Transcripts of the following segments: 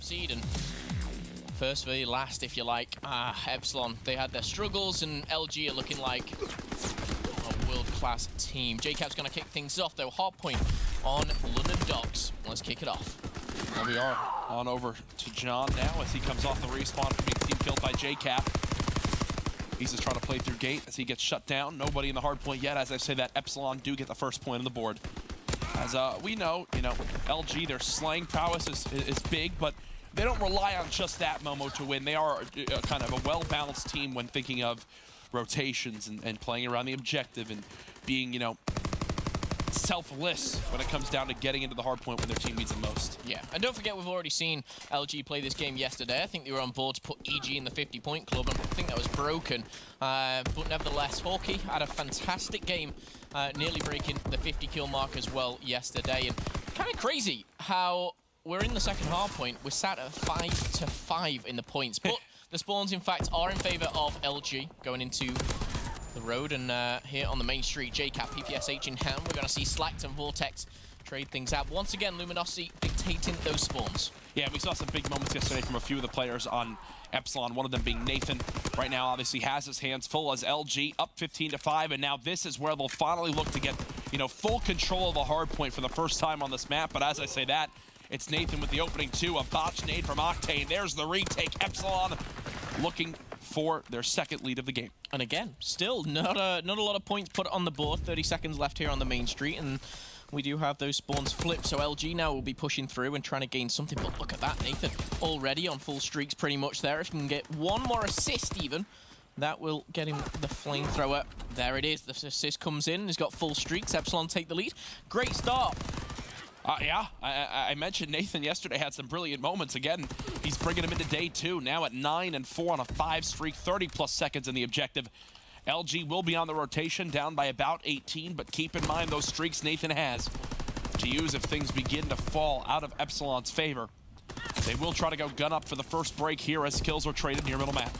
seed, and first v last, if you like. Epsilon, they had their struggles, and LG are looking like a world-class team. JCap's going to kick things off, though. Hardpoint on London Docks. Let's kick it off. There we are. On over to John now as he comes off the respawn from being team killed by JCap. He's just trying to play through gate as he gets shut down. Nobody in the hard point yet. As I say that, Epsilon do get the first point on the board. As we know, LG, their slaying prowess is big, but they don't rely on just that, Momo, to win. They are kind of a well-balanced team when thinking of rotations and playing around the objective and being, selfless when it comes down to getting into the hard point when their team needs it most. Yeah, and don't forget, we've already seen LG play this game yesterday. I think they were on board to put EG in the 50-point club, and I think that was broken. But nevertheless, Hawkeye had a fantastic game, nearly breaking the 50-kill mark as well yesterday. And kind of crazy how we're in the second hard point. We're sat at 5-5 in the points, but the spawns, in fact, are in favor of LG going into the road. And here on the main street, JCap, PPSH in hand, we're going to see Slacked and Vortex trade things out. Once again, Luminosity dictating those spawns. Yeah, we saw some big moments yesterday from a few of the players on Epsilon, one of them being Nathan. Right now, obviously, has his hands full as LG up 15-5, and now this is where they'll finally look to get, full control of a hard point for the first time on this map. But as I say that, it's Nathan with the opening two, a botch nade from Octane. There's the retake. Epsilon looking for their second lead of the game. And again, still not a lot of points put on the board. 30 seconds left here on the main street, and we do have those spawns flipped. So LG now will be pushing through and trying to gain something. But look at that, Nathan already on full streaks pretty much there. If he can get one more assist even, that will get him the flamethrower. There it is. The assist comes in. He's got full streaks. Epsilon take the lead. Great start. Yeah, I mentioned Nathan yesterday had some brilliant moments. Again, he's bringing him into day two, now at 9-4 on a 5 streak, 30+ seconds in the objective. LG will be on the rotation, down by about 18, but keep in mind those streaks Nathan has to use if things begin to fall out of Epsilon's favor. They will try to go gun up for the first break here as kills are traded near middle map.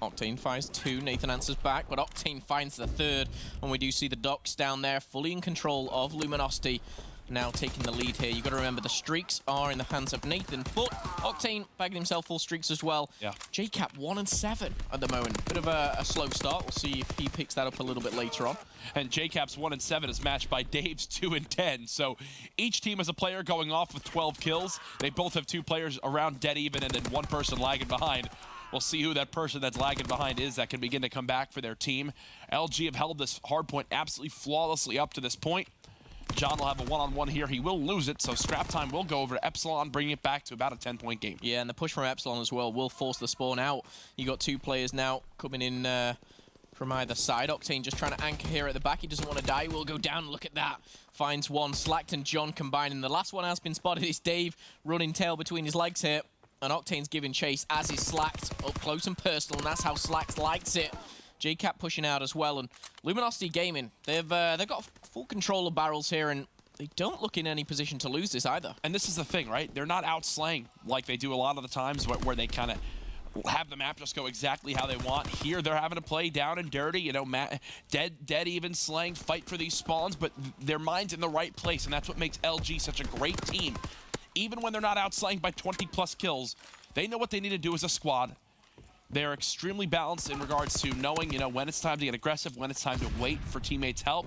Octane finds two, Nathan answers back, but Octane finds the third, and we do see the Docks down there, fully in control of Luminosity. Now taking the lead here. You've got to remember the streaks are in the hands of Nathan, but Octane bagging himself full streaks as well. Yeah. JCap 1-7 at the moment. Bit of a slow start. We'll see if he picks that up a little bit later on. And JCap's 1-7 is matched by Dave's 2-10. So each team has a player going off with 12 kills. They both have two players around dead even and then one person lagging behind. We'll see who that person that's lagging behind is that can begin to come back for their team. LG have held this hard point absolutely flawlessly up to this point. John will have a one-on-one here. He will lose it, so scrap time will go over to Epsilon, bringing it back to about a 10-point game. Yeah, and the push from Epsilon as well will force the spawn out. You got two players now coming in from either side. Octane just trying to anchor here at the back. He doesn't want to die. He will go down. Look at that. Finds one. Slacked and John combining. The last one has been spotted. It's Dave running tail between his legs here. And Octane's giving chase as is Slacked up close and personal, and that's how Slacked likes it. JCap pushing out as well, and Luminosity Gaming, they've got full control of barrels here, and they don't look in any position to lose this either. And this is the thing, right? They're not out-slaying like they do a lot of the times where they kind of have the map just go exactly how they want. Here, they're having to play down and dirty, dead even slaying, fight for these spawns, but their mind's in the right place, and that's what makes LG such a great team. Even when they're not out-slaying by 20+ kills, they know what they need to do as a squad. They're extremely balanced in regards to knowing, when it's time to get aggressive, when it's time to wait for teammates' help.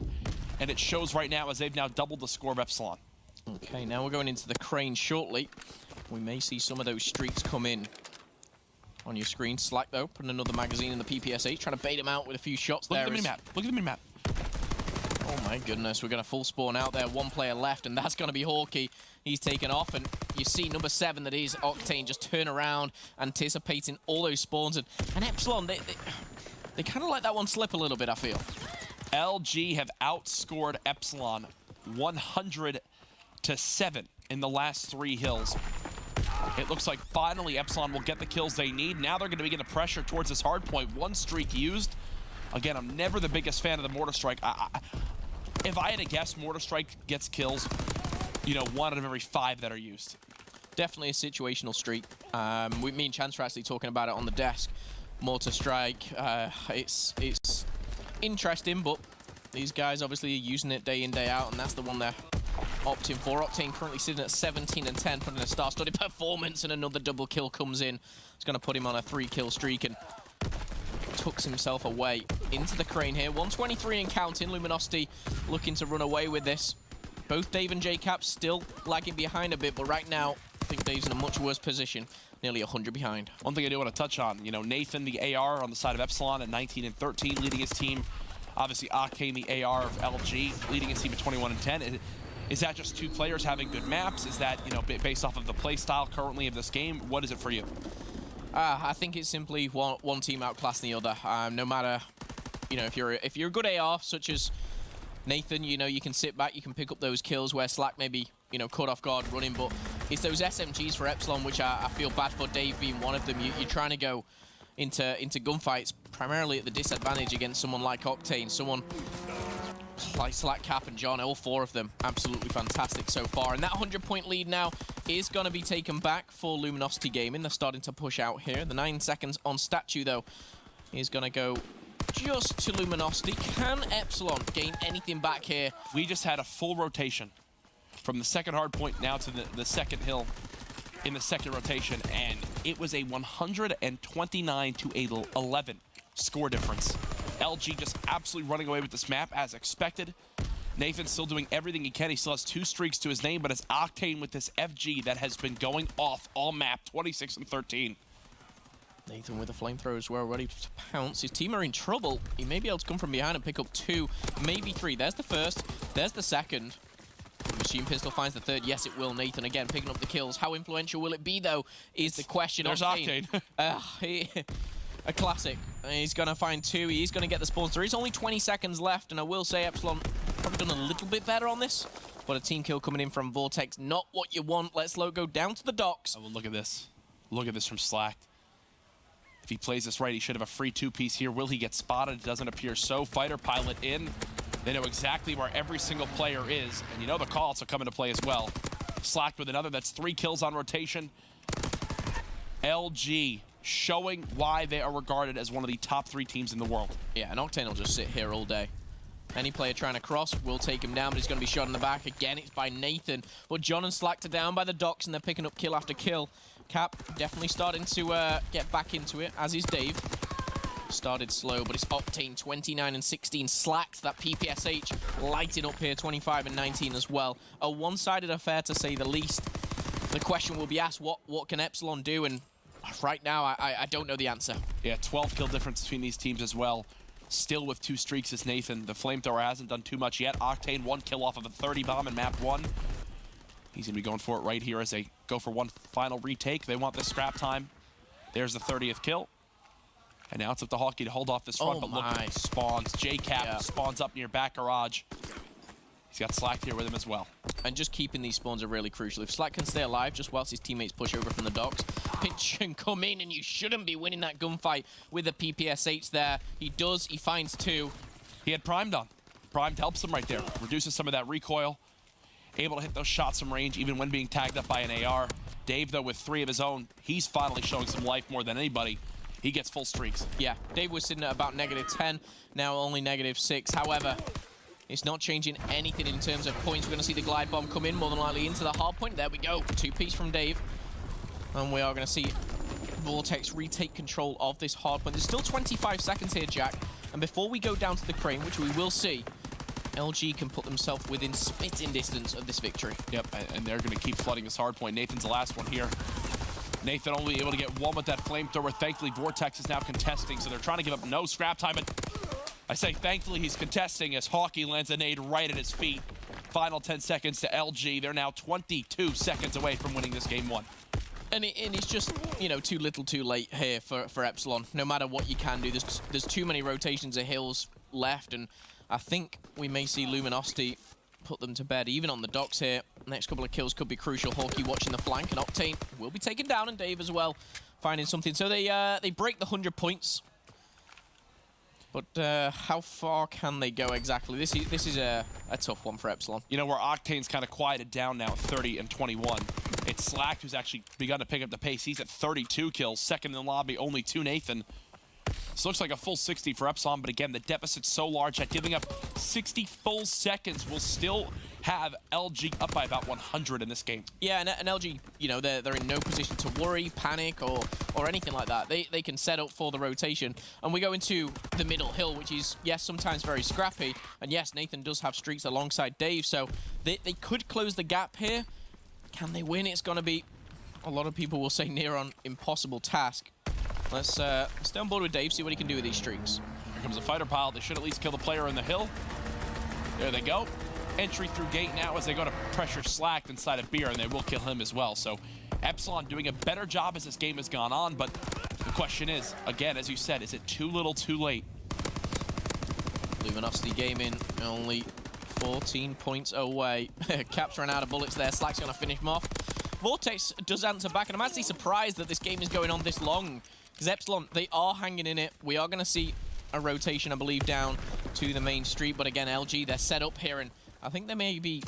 And it shows right now as they've now doubled the score of Epsilon. Okay, now we're going into the crane shortly. We may see some of those streaks come in on your screen. Slack, though, putting another magazine in the PPSH, trying to bait him out with a few shots. Look at the mini-map. Look at the mini-map. Oh, my goodness. We're going to full spawn out there. One player left, and that's going to be Hawkeye. He's taken off, and you see number 7, that is Octane, just turn around, anticipating all those spawns. And Epsilon, they kind of let that one slip a little bit, I feel. LG have outscored Epsilon 100-7 in the last 3 hills. It looks like finally Epsilon will get the kills they need. Now they're going to begin to pressure towards this hard point. 1 streak used. Again, I'm never the biggest fan of the Mortar Strike. If I had to guess, Mortar Strike gets kills, 1 out of every 5 that are used. Definitely a situational streak. Me and Chance are actually talking about it on the desk. Mortar Strike, it's interesting, but these guys obviously are using it day in, day out, and that's the one they're opting for. Octane currently sitting at 17 and 10, putting a star-studded performance, and another double kill comes in. It's going to put him on a 3-kill streak and tucks himself away into the crane here. 123 and counting. Luminosity looking to run away with this. Both Dave and JCap still lagging behind a bit, but right now, I think Dave's in a much worse position. Nearly 100 behind. One thing I do want to touch on, you know, Nathan, the AR on the side of Epsilon at 19 and 13, leading his team. Obviously, Octane, the AR of LG, leading his team at 21 and 10. Is that just two players having good maps? Is that, you know, based off of the play style currently of this game? What is it for you? I think it's simply one team outclassing the other. No matter, you know, if you're a good AR, such as Nathan, you know, you can sit back, you can pick up those kills where Slack maybe, you know, caught off guard running, but it's those SMGs for Epsilon, which I feel bad for Dave being one of them. You're trying to go into gunfights primarily at the disadvantage against someone like Octane, someone like Slack, Cap, and John. All four of them absolutely fantastic so far. And that 100-point lead now is going to be taken back for Luminosity Gaming. They're starting to push out here. The 9 seconds on Statue, though, is going to go just to Luminosity. Can Epsilon gain anything back here? We just had a full rotation from the second hard point now to the second hill in the second rotation, and it was a 129 to 11 score difference. LG just absolutely running away with this map as expected. Nathan's still doing everything he can. He still has 2 streaks to his name, but it's Octane with this FG that has been going off all map, 26 and 13. Nathan with a flamethrower as well, ready to pounce. His team are in trouble. He may be able to come from behind and pick up 2, maybe 3. There's the first, there's the second. Machine Pistol finds the third. Yes, it will. Nathan again picking up the kills. How influential will it be, though, is the question. There's Octane. A classic. He's going to find 2. He's going to get the spawns. There is only 20 seconds left, and I will say Epsilon probably done a little bit better on this. But a team kill coming in from Vortex, not what you want. Let's go down to the docks. Oh, well, look at this. Look at this from Slack. If he plays this right, he should have a free 2-piece here. Will he get spotted? It doesn't appear so. Fighter pilot in. They know exactly where every single player is, and you know the calls will come into play as well. Slack with another. That's 3 kills on rotation. LG showing why they are regarded as one of the top 3 teams in the world. Yeah, and Octane will just sit here all day. Any player trying to cross will take him down, but he's going to be shot in the back. Again, it's by Nathan. But John and Slack are down by the docks, and they're picking up kill after kill. Cap definitely starting to get back into it, as is Dave. Started slow, but it's Octane 29 and 16. Slacks that PPSH lighting up here, 25 and 19 as well. A one-sided affair, to say the least. The question will be asked, what can Epsilon do? And right now, I don't know the answer. Yeah, 12 kill difference between these teams as well. Still with 2 streaks is Nathan. The flamethrower hasn't done too much yet. Octane 1 kill off of a 30 bomb in map 1. He's going to be going for it right here as they go for one final retake. They want this scrap time. There's the 30th kill. And now it's up to Hawkeye to hold off this run, but look at the spawns. JCap spawns up near back garage. He's got Slack here with him as well. And just keeping these spawns are really crucial. If Slack can stay alive just whilst his teammates push over from the docks, pinch and come in, and you shouldn't be winning that gunfight with a PPSH there. He does, he finds 2. He had Primed on. Primed helps him right there. Reduces some of that recoil. Able to hit those shots from range even when being tagged up by an AR. Dave, though, with 3 of his own, he's finally showing some life more than anybody. He gets full streaks. Yeah, Dave was sitting at about -10, now only -6. However, it's not changing anything in terms of points. We're going to see the glide bomb come in, more than likely into the hard point. There we go, 2-piece from Dave. And we are going to see Vortex retake control of this hard point. There's still 25 seconds here, Jack. And before we go down to the crane, which we will see, LG can put themselves within spitting distance of this victory. Yep, and they're going to keep flooding this hard point. Nathan's the last one here. Nathan only able to get 1 with that flamethrower. Thankfully, Vortex is now contesting, so they're trying to give up no scrap time. And I say thankfully he's contesting as Hawkeye lands a nade right at his feet. Final 10 seconds to LG. They're now 22 seconds away from winning this game 1. And it's just, you know, too little too late here for Epsilon. No matter what you can do, there's too many rotations of hills left, and I think we may see Luminosity put them to bed, even on the docks here. Next couple of kills could be crucial. Hawkeye watching the flank, and Octane will be taken down, and Dave as well, finding something. So they break the 100 points. But how far can they go exactly? This is a tough one for Epsilon. You know, where Octane's kind of quieted down now at 30 and 21. It's Slack who's actually begun to pick up the pace. He's at 32 kills, second in the lobby, only 2 Nathan. This looks like a full 60 for Epsilon, but again, the deficit's so large that giving up 60 full seconds will still have LG up by about 100 in this game. Yeah, and LG, you know, they're in no position to worry, panic, or anything like that. They can set up for the rotation. And we go into the middle hill, which is, yes, sometimes very scrappy. And yes, Nathan does have streaks alongside Dave, so they could close the gap here. Can they win? It's going to be, a lot of people will say, near on impossible task. Let's stay on board with Dave, see what he can do with these streaks. Here comes a fighter pile. They should at least kill the player in the hill. There they go. Entry through gate now as they go to pressure Slack inside of Beer, and they will kill him as well. So Epsilon doing a better job as this game has gone on, but the question is, again, as you said, is it too little, too late? Luminosity Gaming only 14 points away. Cap's run out of bullets there. Slack's going to finish him off. Vortex does answer back, and I'm actually surprised that this game is going on this long. Because Epsilon, they are hanging in it. We are going to see a rotation, I believe, down to the main street. But again, LG, they're set up here, and I think they may be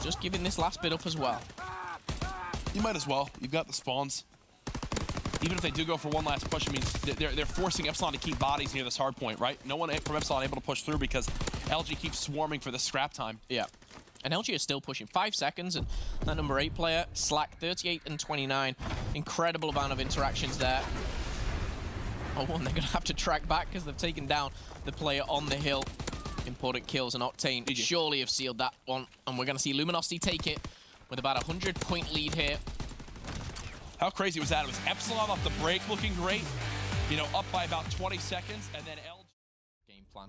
just giving this last bit up as well. You might as well. You've got the spawns. Even if they do go for one last push, I mean, they're forcing Epsilon to keep bodies near this hard point, right? No one from Epsilon able to push through because LG keeps swarming for the scrap time. Yeah. And LG is still pushing 5 seconds, and that number 8 player, Slack, 38 and 29. Incredible amount of interactions there. Oh, and they're going to have to track back because they've taken down the player on the hill. Important kills, and Octane surely have sealed that one. And we're going to see Luminosity take it with about a 100-point lead here. How crazy was that? It was Epsilon off the break looking great, you know, up by about 20 seconds, and then LG. Game plan.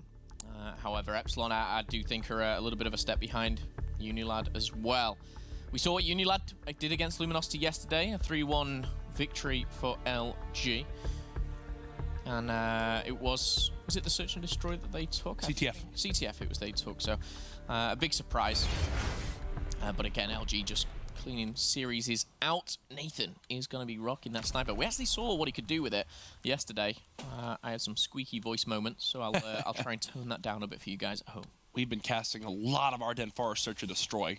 However, Epsilon, I do think, are a little bit of a step behind Unilad as well. We saw what Unilad did against Luminosity yesterday, a 3-1 victory for LG. And it was it the Search and Destroy that they took? CTF. CTF it was they took, so a big surprise. But again, LG just cleaning series is out. Nathan is going to be rocking that sniper. We actually saw what he could do with it yesterday. I had some squeaky voice moments, so I'll try and tone that down a bit for you guys at home. We've been casting a lot of Arden Forest Search and Destroy.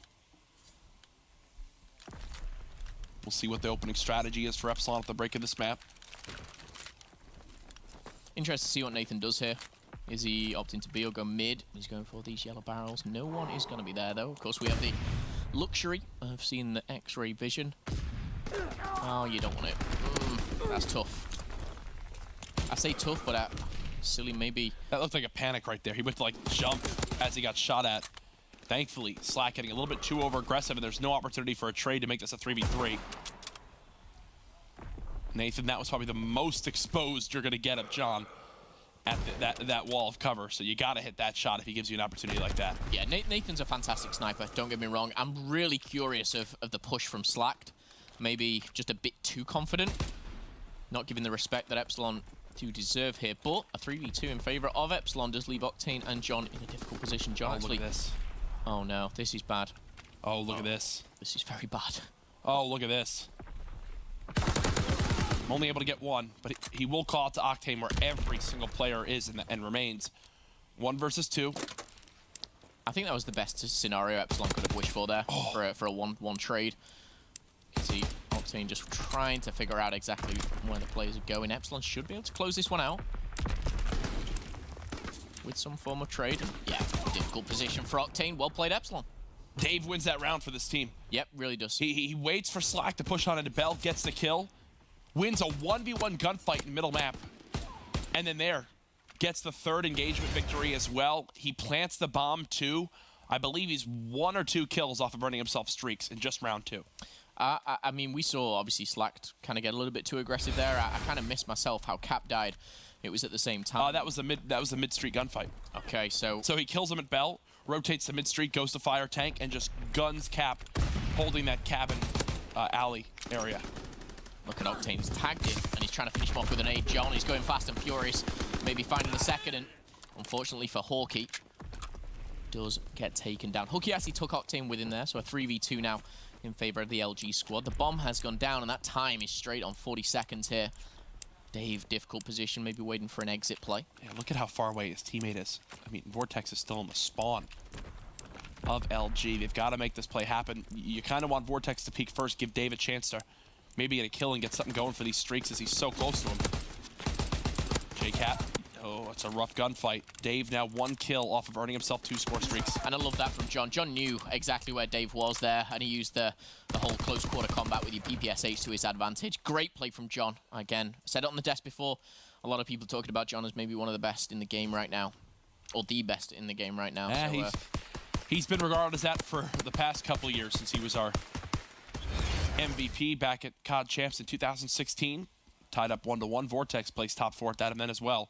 We'll see what the opening strategy is for Epsilon at the break of this map. Interested to see what Nathan does here. Is he opting to B or go mid? He's going for these yellow barrels. No one is going to be there, though. Of course, we have the luxury of seeing the X-ray vision. Oh, you don't want it. That's tough. I say tough, but silly maybe. That looked like a panic right there. He went to, like, jump as he got shot at. Thankfully, Slack getting a little bit too over-aggressive, and there's no opportunity for a trade to make this a 3v3. Nathan, that was probably the most exposed you're going to get of John at that wall of cover, so you got to hit that shot if he gives you an opportunity like that. Yeah, Nathan's a fantastic sniper, don't get me wrong. I'm really curious of the push from Slack. Maybe just a bit too confident, not giving the respect that Epsilon do deserve here, but a 3v2 in favor of Epsilon does leave Octane and John in a difficult position. John, look at this. Oh no, this is bad. Oh, look at this. This is very bad. Oh, look at this. I'm only able to get one, but he will call it to Octane where every single player is and remains. 1 versus 2. I think that was the best scenario Epsilon could have wished for there, for a 1-1 trade. You can see Octane just trying to figure out exactly where the players are going. Epsilon should be able to close this one out with some form of trade. Yeah, difficult position for Octane. Well played, Epsilon. Dave wins that round for this team. Yep, really does. He waits for Slack to push on into Bell, gets the kill, wins a 1v1 gunfight in middle map, and then gets the 3rd engagement victory as well. He plants the bomb too. I believe he's 1 or 2 kills off of burning himself streaks in just round 2. I mean, we saw obviously Slack kind of get a little bit too aggressive there. I kind of missed myself how Cap died. It was at the same time. That was the mid street gunfight. Okay, so he kills him at Bell, rotates the mid street, goes to fire tank, and just guns Cap, holding that cabin alley area. Look at Octane, he's tagged him, and he's trying to finish him off with an 8. John, he's going fast and furious, maybe finding the second, and unfortunately for Hawkey, does get taken down. Hawkey actually took Octane with him there, so a 3v2 now in favor of the LG squad. The bomb has gone down, and that time is straight on 40 seconds here. Dave, difficult position, maybe waiting for an exit play. Yeah, look at how far away his teammate is. I mean, Vortex is still in the spawn of LG. They've got to make this play happen. You kind of want Vortex to peek first, give Dave a chance to maybe get a kill and get something going for these streaks as he's so close to him. J-Cat Oh, it's a rough gunfight. Dave now 1 kill off of earning himself 2 score streaks. And I love that from John. John knew exactly where Dave was there, and he used the whole close quarter combat with your PPSH to his advantage. Great play from John. Again, I said it on the desk before, a lot of people talking about John as maybe one of the best in the game right now, or the best in the game right now. Yeah, so, he's been regarded as that for the past couple of years since he was our MVP back at COD Champs in 2016. Tied up 1-1. Vortex placed top 4 at that event as well,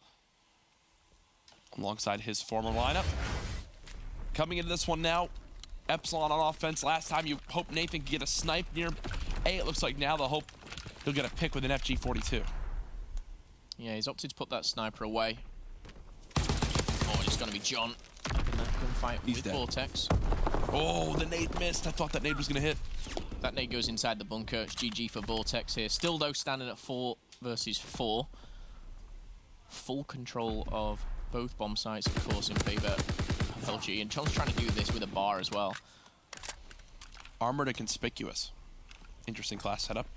alongside his former lineup. Coming into this one now, Epsilon on offense. Last time you hoped Nathan could get a snipe near A. It looks like now they'll hope he'll get a pick with an FG42. Yeah, he's opted to put that sniper away. Oh, it's going to be John in that gunfight with dead. Vortex. Oh, the nade missed. I thought that nade was going to hit. That nade goes inside the bunker. It's GG for Vortex here. Still, though, standing at 4 versus 4. Full control of both bomb sites, of course, in favor of LG. And John's trying to do this with a bar as well. Armored and conspicuous. Interesting class setup.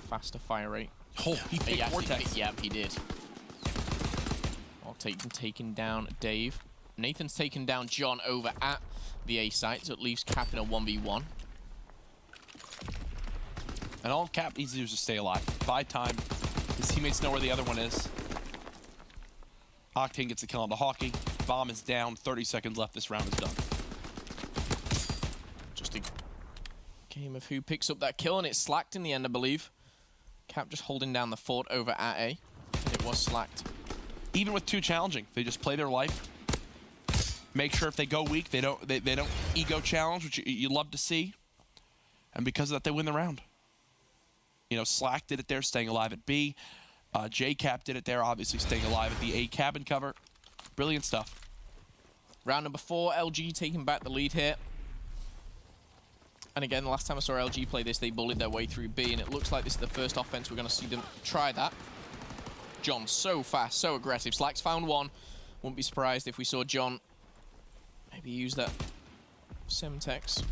Faster fire rate. Oh, he picked Vortex. Yeah, he did. Taking down Dave. Nathan's taken down John over at the A site, so it leaves Cap in a 1v1. And all Cap needs to do is just stay alive. Buy time. His teammates know where the other one is. Octane gets a kill on the Hawkeye. Bomb is down. 30 seconds left. This round is done. Just a game of who picks up that kill, and it's slacked in the end, I believe. Cap just holding down the fort over at A, and it was slacked. Even with 2 challenging, they just play their life. Make sure if they go weak, they don't ego challenge, which you love to see. And because of that, they win the round. You know, Slack did it there, staying alive at B. J-Cap did it there, obviously staying alive at the A cabin cover. Brilliant stuff. Round number 4, LG taking back the lead here. And again, the last time I saw LG play this, they bullied their way through B, and it looks like this is the first offense we're going to see them try that. John, so fast, so aggressive. Slack's found one. Wouldn't be surprised if we saw John maybe use that Semtex.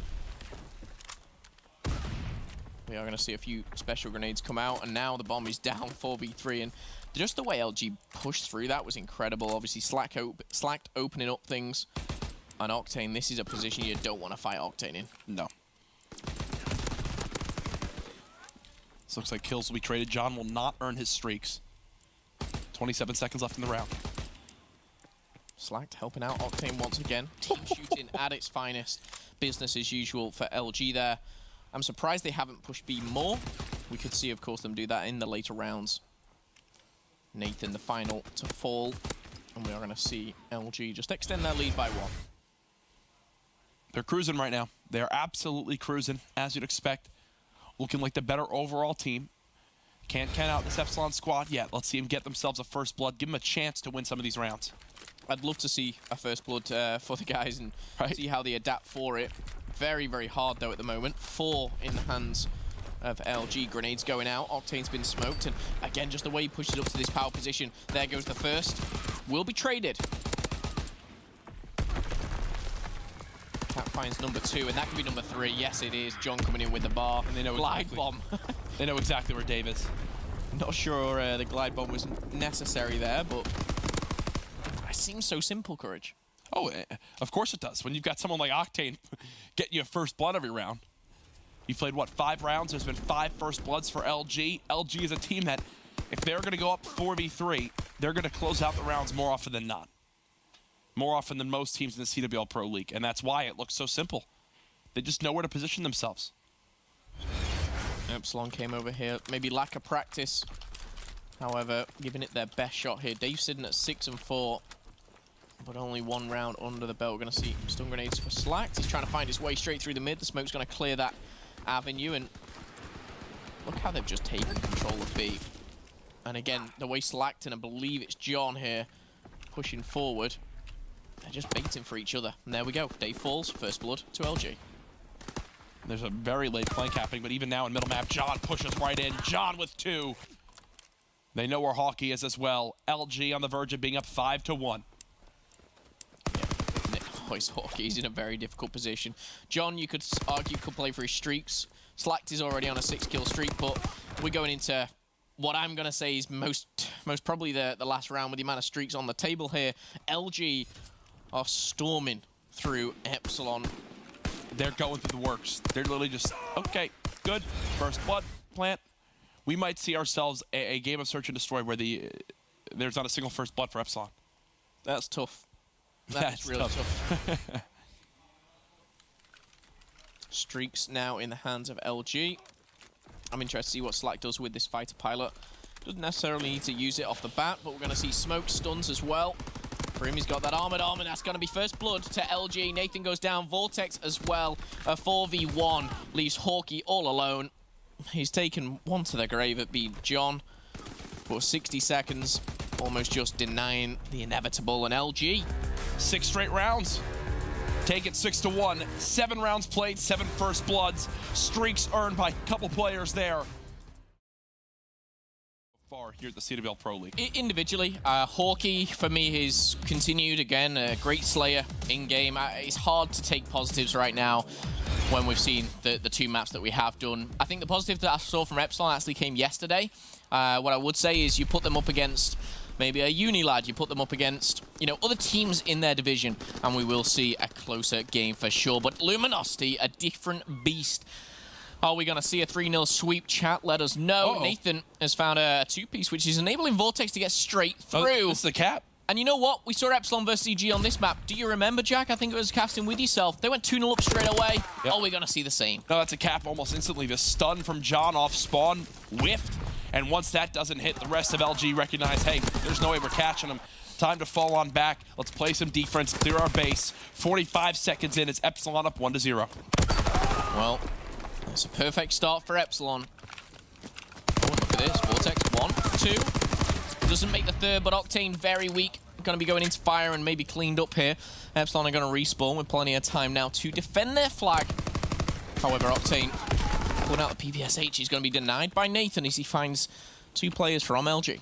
We are going to see a few special grenades come out, and now the bomb is down 4v3, and just the way LG pushed through that was incredible. Obviously, Slack opening up things. On Octane, this is a position you don't want to fight Octane in. No. This looks like kills will be traded. John will not earn his streaks. 27 seconds left in the round. Slacked helping out Octane once again. Team shooting at its finest. Business as usual for LG there. I'm surprised they haven't pushed B more. We could see, of course, them do that in the later rounds. Nathan, the final to fall. And we are going to see LG just extend their lead by 1. They're cruising right now. They are absolutely cruising, as you'd expect. Looking like the better overall team. Can't count out this Epsilon squad yet. Let's see them get themselves a first blood. Give them a chance to win some of these rounds. I'd love to see a first blood for the guys and see how they adapt for it. Very, very hard, though, at the moment. 4 in the hands of LG. Grenades going out. Octane's been smoked. And again, just the way he pushes up to this power position. There goes the first. Will be traded. Cap finds number 2, and that could be number 3. Yes, it is. John coming in with the bar. And they know glide exactly. bomb. They know exactly where Dave is. Not sure the glide bomb was necessary there, but it seems so simple, Courage. Oh, of course it does. When you've got someone like Octane getting you a first blood every round. You've played, what, 5 rounds? There's been 5 first bloods for LG. LG is a team that, if they're going to go up 4v3, they're going to close out the rounds more often than not. More often than most teams in the CWL Pro League. And that's why it looks so simple. They just know where to position themselves. Epsilon came over here. Maybe lack of practice. However, giving it their best shot here. Dave sitting at 6 and 4. But only 1 round under the belt. We're going to see stun grenades for Slacked. He's trying to find his way straight through the mid. The smoke's going to clear that avenue. And look how they've just taken control of B. And again, the way Slacked, and I believe it's John here, pushing forward. They're just baiting for each other. And there we go. Dave falls. First blood to LG. There's a very late flank happening, but even now in middle map, John pushes right in. John with 2. They know where Hawkeye is as well. LG on the verge of being up 5-1. Boys, Hawkey's in a very difficult position. John, you could argue, could play for his streaks. Slacked is already on a 6-kill streak, but we're going into what I'm going to say is most probably the last round with the amount of streaks on the table here. LG are storming through Epsilon. They're going through the works. They're literally just, okay, good. First blood, plant. We might see ourselves a game of search and destroy where there's not a single first blood for Epsilon. That's tough. That's really tough. Streaks now in the hands of LG. I'm interested to see what Slack does with this fighter pilot. Doesn't necessarily need to use it off the bat, but we're going to see smoke stuns as well. For him, he's got that armored arm, and that's going to be first blood to LG. Nathan goes down, Vortex as well. A 4v1 leaves Hawkeye all alone. He's taken one to the grave at being John for 60 seconds, almost just denying the inevitable. And LG, 6 straight rounds. Take it 6-1. 7 rounds played, 7 first bloods. Streaks earned by a couple players there. Far here at the CWL Pro League. Individually, Hawkeye for me has continued again, a great slayer in game. It's hard to take positives right now when we've seen the 2 maps that we have done. I think the positive that I saw from Epsilon actually came yesterday. What I would say is you put them up against maybe a uni lad, you put them up against, you know, other teams in their division, and we will see a closer game for sure. But Luminosity, a different beast. Are we going to see a 3-0 sweep? Chat, let us know. Nathan has found a 2-piece, which is enabling Vortex to get straight through. Oh, this is the cap. And you know what? We saw Epsilon versus CG on this map. Do you remember, Jack? I think it was casting with yourself. They went 2-0 up straight away. Yep. Oh, we're going to see the same. No, that's a cap almost instantly. The stun from John off spawn, whiffed. And once that doesn't hit, the rest of LG recognize, hey, there's no way we're catching them. Time to fall on back. Let's play some defense, clear our base. 45 seconds in, it's Epsilon up 1-0. Well, it's a perfect start for Epsilon. Oh, look at this. Vortex, 1, 2. Doesn't make the third, but Octane very weak. Going to be going into fire and maybe cleaned up here. Epsilon are going to respawn with plenty of time now to defend their flag. However, Octane pulling out the PPSH. He's going to be denied by Nathan as he finds 2 players from LG.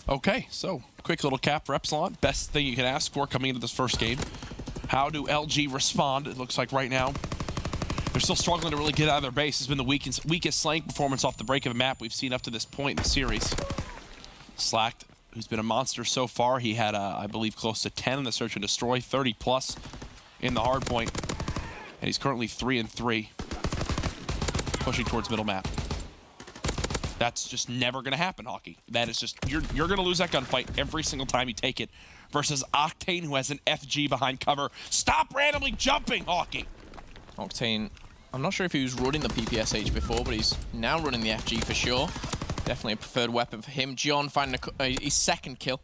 Okay, so quick little cap for Epsilon. Best thing you can ask for coming into this first game. How do LG respond? It looks like right now they're still struggling to really get out of their base. It's been the weakest slaying performance off the break of a map we've seen up to this point in the series. Slack, who's been a monster so far, he had, I believe, close to 10 in the search and destroy, 30+ in the hard point, and he's currently 3-3, pushing towards middle map. That's just never going to happen, Hawkeye. That is just, you're going to lose that gunfight every single time you take it, versus Octane, who has an FG behind cover. Stop randomly jumping, Hawkeye! Octane, I'm not sure if he was running the PPSH before, but he's now running the FG for sure. Definitely a preferred weapon for him. John finding his 2nd kill.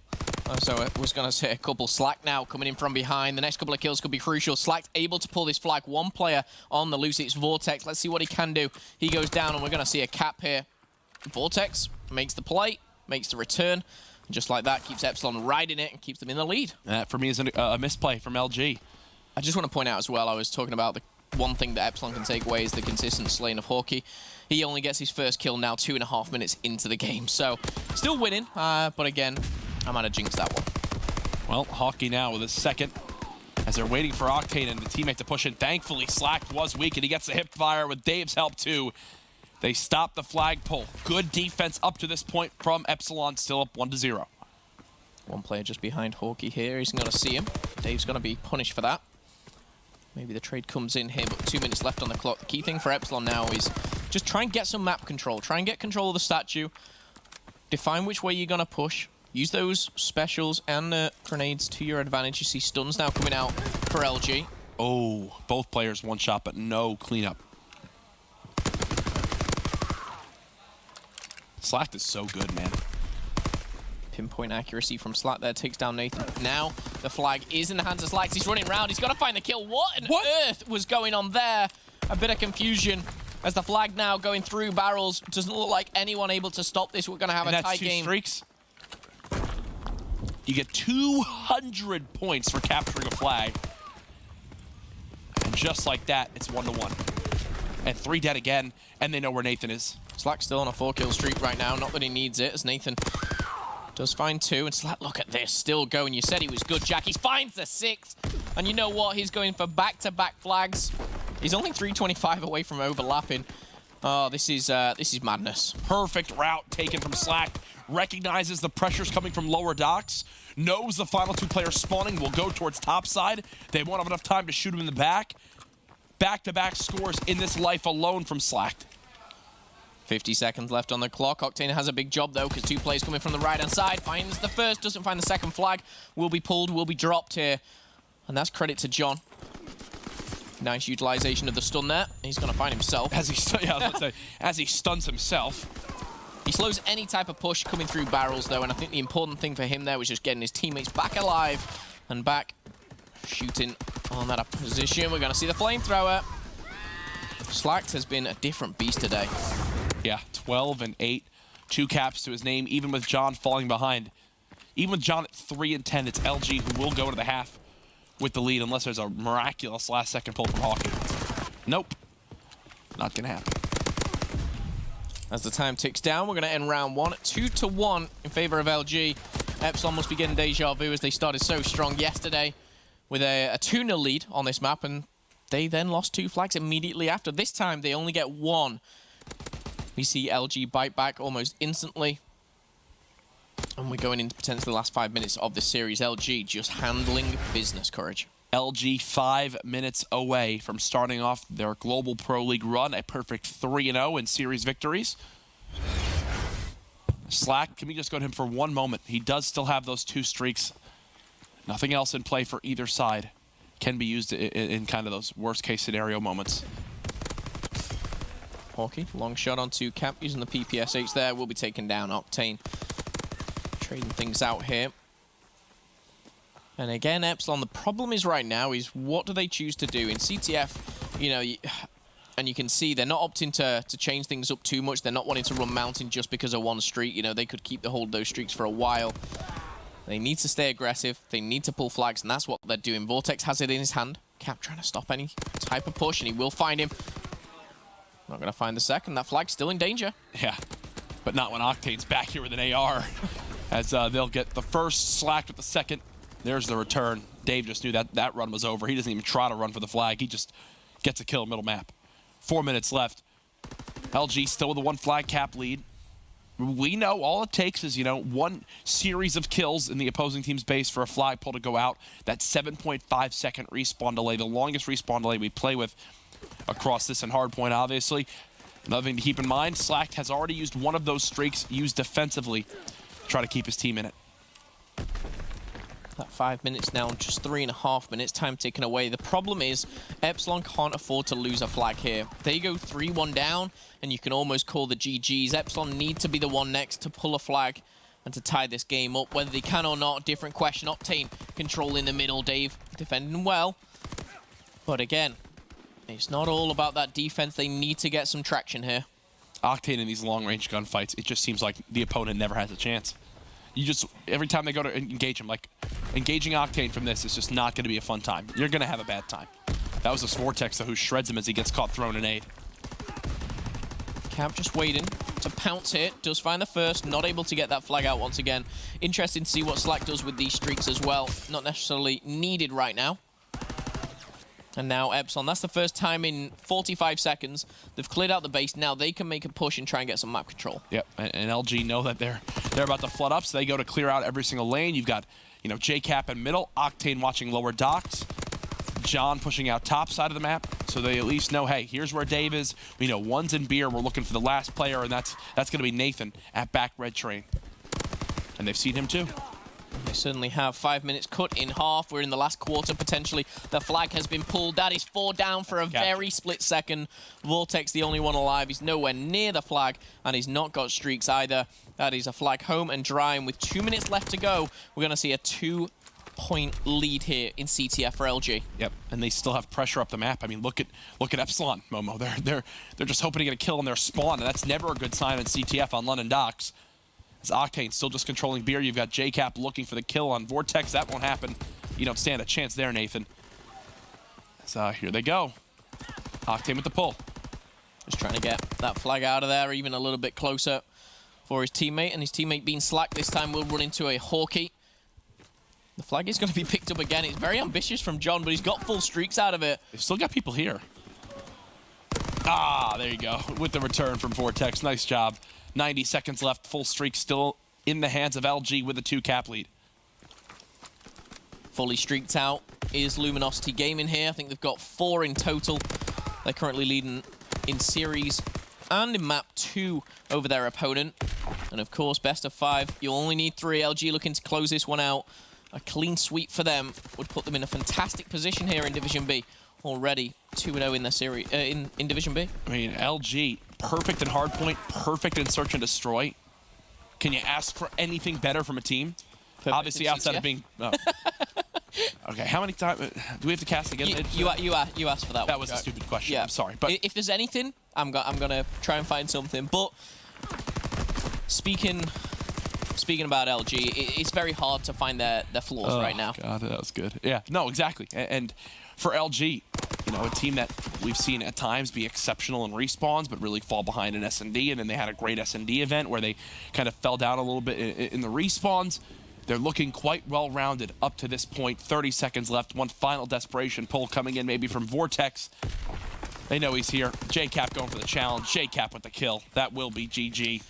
So I was going to say a couple. Slack now coming in from behind. The next couple of kills could be crucial. Slack's able to pull this flag. 1 player on the loose. It's Vortex. Let's see what he can do. He goes down, and we're going to see a cap here. Vortex makes the play, makes the return. And just like that, keeps Epsilon riding it and keeps them in the lead. That, for me, is a misplay from LG. I just want to point out as well, I was talking about the one thing that Epsilon can take away is the consistent slaying of Hawkeye. He only gets his first kill now 2.5 minutes into the game. So, still winning, but again, I'm going to jinx that one. Well, Hawkeye now with his 2nd, as they're waiting for Octane and the teammate to push in. Thankfully, Slack was weak, and he gets the hip fire with Dave's help, too. They stop the flag pull. Good defense up to this point from Epsilon, still up 1-0. 1 player just behind Hawkeye here. He's going to see him. Dave's going to be punished for that. Maybe the trade comes in here, but 2 minutes left on the clock. The key thing for Epsilon now is just try and get some map control. Try and get control of the statue. Define which way you're going to push. Use those specials and grenades to your advantage. You see stuns now coming out for LG. Oh, both players 1 shot, but no cleanup. Slack is so good, man. Pinpoint accuracy from Slack there takes down Nathan. Now the flag is in the hands of Slack. He's running around. He's got to find the kill. What on earth was going on there? A bit of confusion as the flag now going through barrels. Doesn't look like anyone able to stop this. We're going to have a tie game. Streaks. You get 200 points for capturing a flag. And just like that, it's 1-1. And 3 dead again, and they know where Nathan is. Slack's still on a 4-kill streak right now. Not that he needs it, as Nathan does find 2. And Slack, look at this, still going. You said he was good, Jack. He finds the 6th. And you know what? He's going for back-to-back flags. He's only 325 away from overlapping. Oh, this is madness. Perfect route taken from Slack. Recognizes the pressure's coming from lower docks. Knows the final 2 players spawning will go towards top side. They won't have enough time to shoot him in the back. Back-to-back scores in this life alone from Slack. 50 seconds left on the clock. Octane has a big job, though, because 2 players coming from the right-hand side. Finds the first, doesn't find the second flag. Will be pulled, will be dropped here. And that's credit to John. Nice utilization of the stun there. He's going to find himself. As he stuns himself. He slows any type of push coming through barrels, though, and I think the important thing for him there was just getting his teammates back alive and back shooting on that position. We're going to see the flamethrower. Slacked has been a different beast today. Yeah, 12 and 8. 2 caps to his name, even with John falling behind. Even with John at 3 and 10, it's LG who will go to the half with the lead unless there's a miraculous last-second pull from Hawking. Nope. Not going to happen. As the time ticks down, we're going to end round 1 2-1 in favor of LG. Epsilon must be getting deja vu as they started so strong yesterday with a 2-0 lead on this map, and they then lost 2 flags immediately after. This time, they only get 1. We see LG bite back almost instantly. And we're going into potentially the last 5 minutes of the series. LG just handling business, Courage. LG 5 minutes away from starting off their Global Pro League run, a perfect 3-0 in series victories. Slack, can we just go to him for 1 moment? He does still have those 2 streaks. Nothing else in play for either side. Can be used in kind of those worst-case scenario moments. Hawkey, long shot onto Camp using the PPSH there. Will be taken down. Octane trading things out here. And again, Epsilon, the problem is right now is what do they choose to do? In CTF, you know, and you can see they're not opting to change things up too much. They're not wanting to run Mountain just because of 1 streak. You know, they could keep the hold of those streaks for a while. They need to stay aggressive. They need to pull flags, and that's what they're doing. Vortex has it in his hand. Cap trying to stop any type of push, and he will find him. Not going to find the second. That flag's still in danger. Yeah, but not when Octane's back here with an AR. As they'll get the first, Slack with the second. There's the return. Dave just knew that run was over. He doesn't even try to run for the flag. He just gets a kill middle map. 4 minutes left. LG still with a 1 flag cap lead. We know all it takes is, you know, 1 series of kills in the opposing team's base for a flag pull to go out. That 7.5 second respawn delay, the longest respawn delay we play with across this and hardpoint, obviously. Another thing to keep in mind, Slack has already used 1 of those streaks used defensively to try to keep his team in it. That 5 minutes now, just 3.5 minutes, time ticking away. The problem is Epsilon can't afford to lose a flag here. They go 3-1 down, and you can almost call the GGs. Epsilon need to be the one next to pull a flag and to tie this game up. Whether they can or not, different question. Octane controlling the middle, Dave defending well. But again, it's not all about that defense. They need to get some traction here. Octane in these long-range gunfights, it just seems like the opponent never has a chance. You just, every time they go to engage him, like, engaging Octane from this is just not going to be a fun time. You're going to have a bad time. That was a Vortex, though, who shreds him as he gets caught throwing an aid. Camp just waiting to pounce here. Does find the first. Not able to get that flag out once again. Interesting to see what Slack does with these streaks as well. Not necessarily needed right now. And now Epsilon, that's the first time in 45 seconds. They've cleared out the base. Now they can make a push and try and get some map control. Yep, and LG know that they're about to flood up, so they go to clear out every single lane. You've got, you know, JCap in middle, Octane watching lower docks, John pushing out top side of the map, so they at least know, hey, here's where Dave is. We know 1's in beer. We're looking for the last player, and that's going to be Nathan at back red train. And they've seen him too. They certainly have. 5 minutes cut in half. We're in the last quarter, potentially. The flag has been pulled. That is 4 down for a very split second. Vortex, the only one alive. He's nowhere near the flag, and he's not got streaks either. That is a flag home and dry, and with 2 minutes left to go, we're going to see a 2-point lead here in CTF for LG. Yep, and they still have pressure up the map. I mean, look at Epsilon, Momo. They're just hoping to get a kill on their spawn, and that's never a good sign in CTF on London docks. As Octane still just controlling beer. You've got JCap looking for the kill on Vortex. That won't happen. You don't stand a chance there, Nathan. So here they go. Octane with the pull. Just trying to get that flag out of there, even a little bit closer for his teammate. And his teammate being Slack this time will run into a Hawkey. The flag is going to be picked up again. It's very ambitious from John, but he's got full streaks out of it. They've still got people here. Ah, there you go. With the return from Vortex. Nice job. 90 seconds left. Full streak still in the hands of LG with a 2-cap lead. Fully streaked out is Luminosity Gaming here. I think they've got 4 in total. They're currently leading in series and in map 2 over their opponent. And of course, best of 5. You'll only need 3. LG looking to close this one out. A clean sweep for them would put them in a fantastic position here in Division B. Already 2-0 in the series in Division B. I mean, LG, perfect in hardpoint, perfect in search and destroy. Can you ask for anything better from a team? Perfect. Obviously, outside of being... Oh. Okay, how many times... Do we have to cast again? You asked for that one. That was a stupid question. Yeah. I'm sorry. But if there's anything, I'm going to try and find something. But speaking about LG, it's very hard to find their flaws right now. God, that was good. Yeah, no, exactly. And for LG, you know, a team that we've seen at times be exceptional in respawns, but really fall behind in S&D, and then they had a great S&D event where they kind of fell down a little bit in the respawns. They're looking quite well-rounded up to this point. 30 seconds left. One final desperation pull coming in maybe from Vortex. They know he's here. J-Cap going for the challenge. J-Cap with the kill. That will be GG.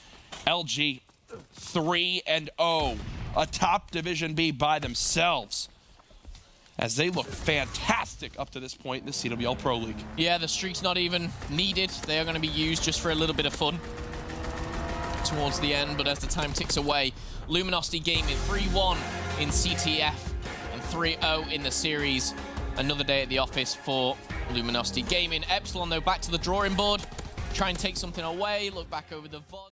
LG 3-0. Atop Division B by themselves, as they look fantastic up to this point in the CWL Pro League. Yeah, the streak's not even needed. They are going to be used just for a little bit of fun towards the end, but as the time ticks away, Luminosity Gaming 3-1 in CTF and 3-0 in the series. Another day at the office for Luminosity Gaming. Epsilon, though, back to the drawing board. Try and take something away. Look back over the VOD.